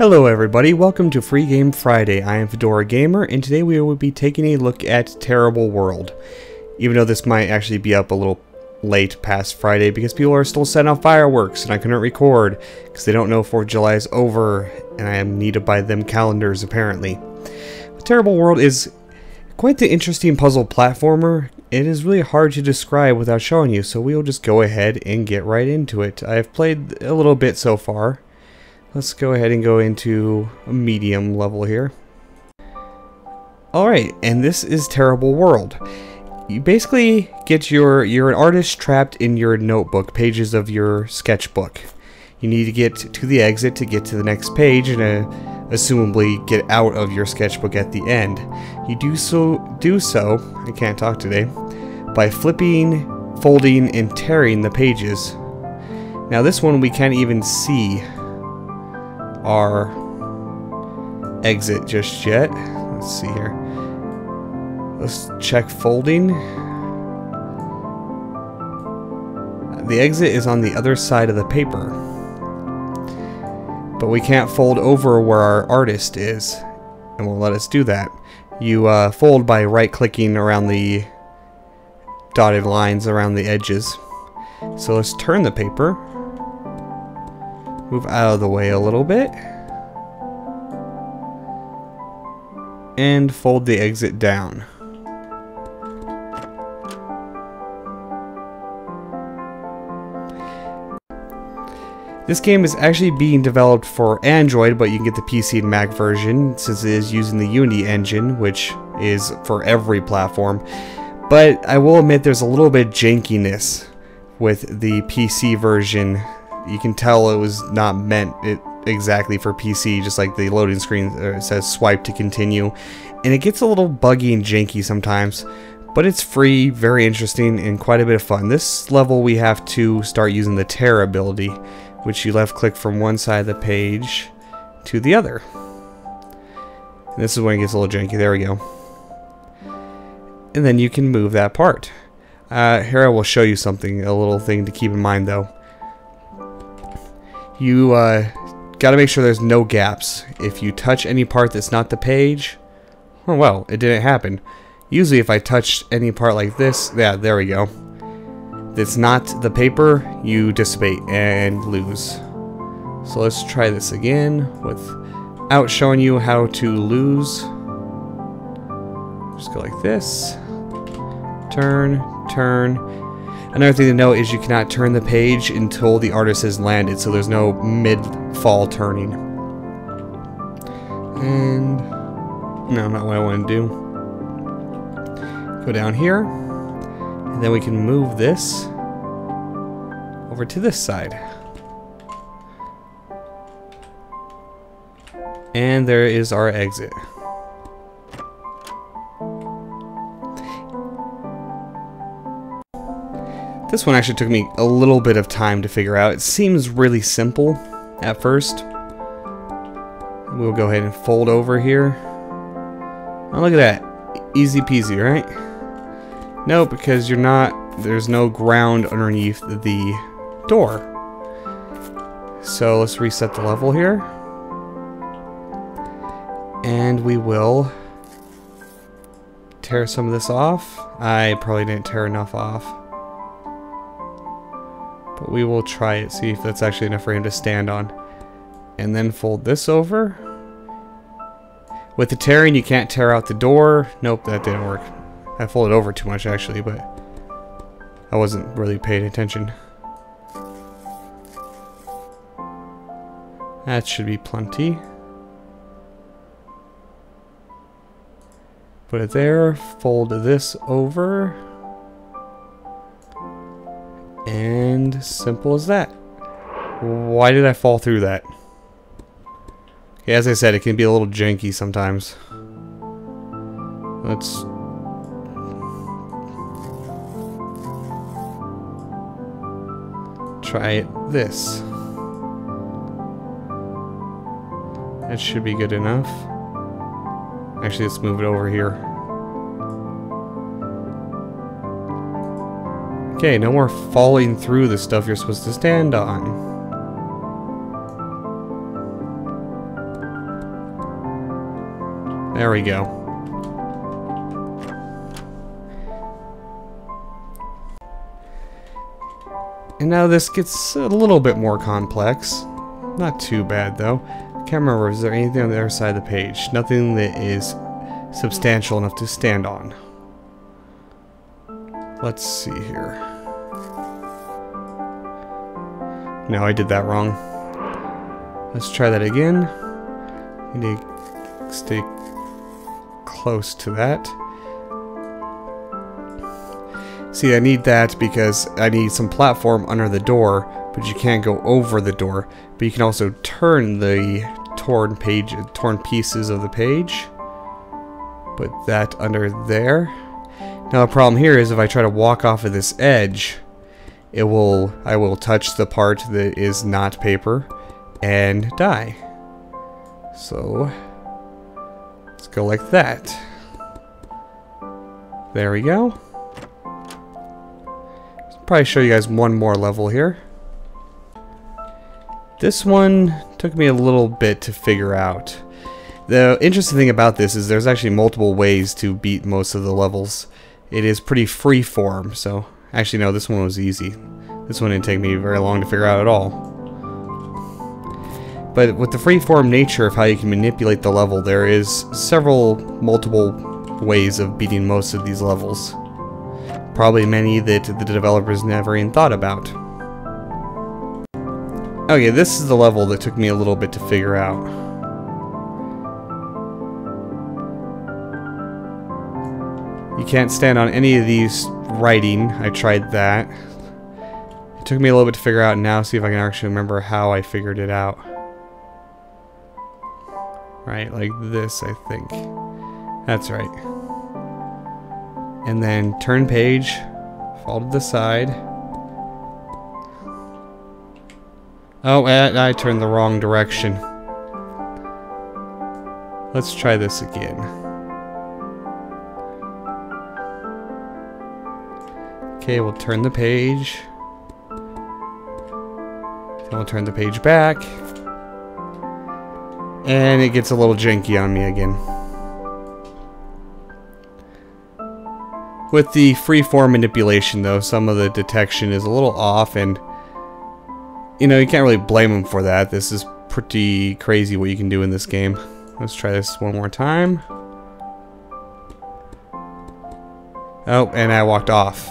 Hello everybody, welcome to Free Game Friday. I am FedoraG4mer, and today we will be taking a look at Tearable World. Even though this might actually be up a little late past Friday because people are still setting off fireworks and I couldn't record because they don't know 4th of July is over and I need to buy them calendars apparently. But Tearable World is quite the interesting puzzle platformer. It is really hard to describe without showing you, so we will just go ahead and get right into it. I've played a little bit so far. Let's go ahead and go into a medium level here. Alright, and this is Tearable World. You basically get you're an artist trapped in your notebook, pages of your sketchbook. You need to get to the exit to get to the next page and assumably get out of your sketchbook at the end. You do so, I can't talk today, by flipping, folding, and tearing the pages. Now this one we can't even see our exit just yet. Let's see here. Let's check folding. The exit is on the other side of the paper, but we can't fold over where our artist is, and won't let us do that. You fold by right-clicking around the dotted lines around the edges. So let's turn the paper. Move out of the way a little bit. And fold the exit down. This game is actually being developed for Android, but you can get the PC and Mac version since it is using the Unity engine, which is for every platform. But I will admit there's a little bit of jankiness with the PC version. You can tell it was not meant exactly for PC, just like the loading screen says swipe to continue. And it gets a little buggy and janky sometimes, but it's free, very interesting, and quite a bit of fun. This level we have to start using the tear ability, which you left click from one side of the page to the other. And this is when it gets a little janky. There we go. And then you can move that part. Here I will show you something, a little thing to keep in mind though. You gotta make sure there's no gaps. If you touch any part that's not the page, oh well, it didn't happen. Usually if I touch any part like this, yeah, there we go. That's not the paper, you dissipate and lose. So let's try this again without showing you how to lose. Just go like this. Turn, turn. Another thing to note is you cannot turn the page until the artist has landed, so there's no mid-fall turning. And no, not what I want to do. Go down here, and then we can move this over to this side. And there is our exit. This one actually took me a little bit of time to figure out. It seems really simple at first. We'll go ahead and fold over here. Oh, look at that. Easy peasy, right? No, because you're not, there's no ground underneath the door. So let's reset the level here. And we will tear some of this off. I probably didn't tear enough off. But we will try it, see if that's actually enough for him to stand on. And then fold this over. With the tearing, you can't tear out the door. Nope, that didn't work. I folded over too much actually, but I wasn't really paying attention. That should be plenty. Put it there, fold this over. And simple as that. Why did I fall through that? Okay, as I said, it can be a little janky sometimes. Let's try this. That should be good enough. Actually, let's move it over here. Okay, no more falling through the stuff you're supposed to stand on. There we go. And now this gets a little bit more complex. Not too bad though. Can't remember, is there anything on the other side of the page? Nothing that is substantial enough to stand on. Let's see here. No, I did that wrong. Let's try that again. Need to stay close to that. See, I need that because I need some platform under the door, but you can't go over the door. But you can also turn the torn pieces of the page. Put that under there. Now the problem here is if I try to walk off of this edge, I will touch the part that is not paper and die. So let's go like that. There we go. Probably show you guys one more level here. This one took me a little bit to figure out. The interesting thing about this is there's actually multiple ways to beat most of the levels. It is pretty free-form, so actually no, this one was easy. This one didn't take me very long to figure out at all. But with the free-form nature of how you can manipulate the level, there is multiple ways of beating most of these levels. Probably many that the developers never even thought about. Okay, this is the level that took me a little bit to figure out. You can't stand on any of these writing. I tried that. It took me a little bit to figure out. Now see if I can actually remember how I figured it out. Right, like this, I think. That's right. And then turn page, fall to the side. Oh, I turned the wrong direction. Let's try this again. Okay, we'll turn the page. Then we'll turn the page back. And it gets a little janky on me again. With the free-form manipulation, though, some of the detection is a little off, and you know, you can't really blame them for that. This is pretty crazy what you can do in this game. Let's try this one more time. Oh, and I walked off.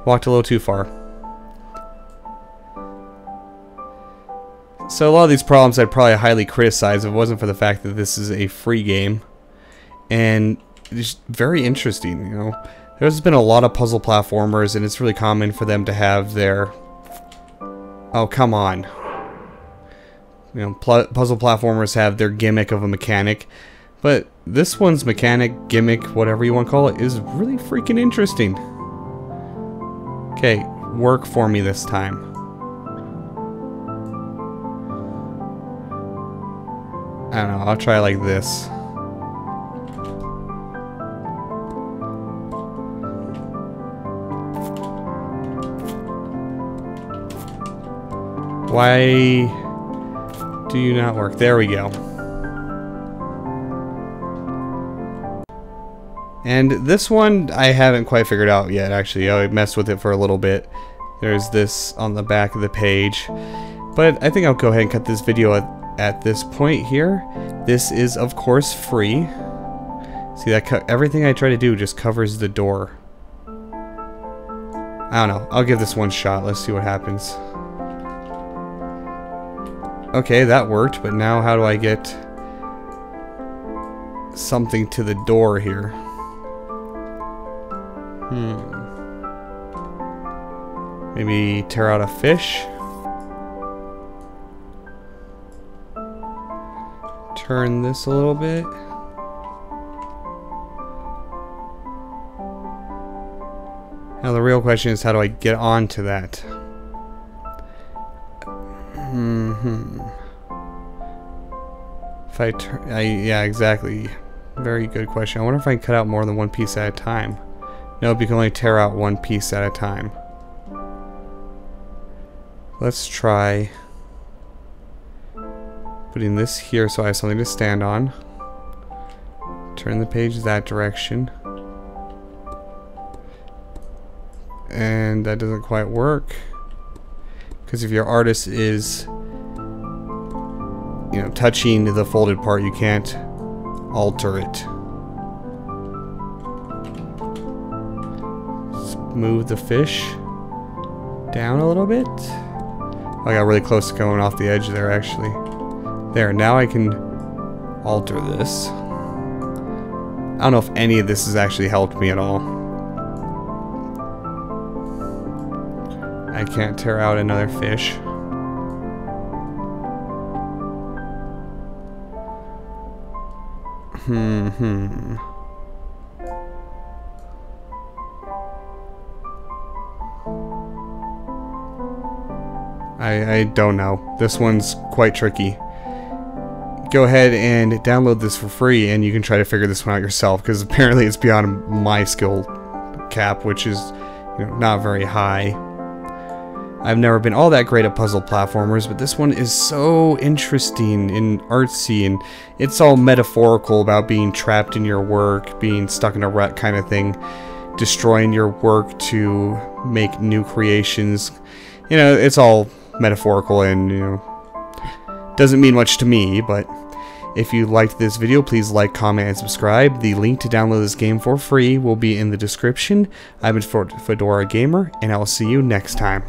Walked a little too far. So a lot of these problems I'd probably highly criticize if it wasn't for the fact that this is a free game. And it's very interesting, you know. There's been a lot of puzzle platformers, and it's really common for them to have their... Oh, come on. You know, puzzle platformers have their gimmick of a mechanic, but this one's mechanic, gimmick, whatever you want to call it, is really freaking interesting. Okay, work for me this time. I don't know, I'll try like this. Why do you not work? There we go. And this one I haven't quite figured out yet, actually. I messed with it for a little bit. There's this on the back of the page. But I think I'll go ahead and cut this video at this point here. This is, of course, free. See, that everything I try to do just covers the door. I don't know. I'll give this one shot. Let's see what happens. Okay, that worked, but now how do I get something to the door here? Maybe tear out a fish? Turn this a little bit. Now the real question is, how do I get onto that? If I turn, yeah, exactly. Very good question. I wonder if I can cut out more than one piece at a time. Nope, you can only tear out one piece at a time. Let's try putting this here so I have something to stand on. Turn the page that direction. And that doesn't quite work. Because if your artist is, you know, touching the folded part, you can't alter it. Let's move the fish down a little bit. I got really close to going off the edge there, actually. There, now I can alter this. I don't know if any of this has actually helped me at all. I can't tear out another fish. I don't know. This one's quite tricky. Go ahead and download this for free and you can try to figure this one out yourself, because apparently it's beyond my skill cap, which is, you know, not very high. I've never been all that great at puzzle platformers, but this one is so interesting and artsy, and it's all metaphorical about being trapped in your work, being stuck in a rut kind of thing, destroying your work to make new creations. You know, it's all metaphorical and, you know, doesn't mean much to me, but if you liked this video, please like, comment, and subscribe. The link to download this game for free will be in the description. I've been FedoraG4mer, and I will see you next time.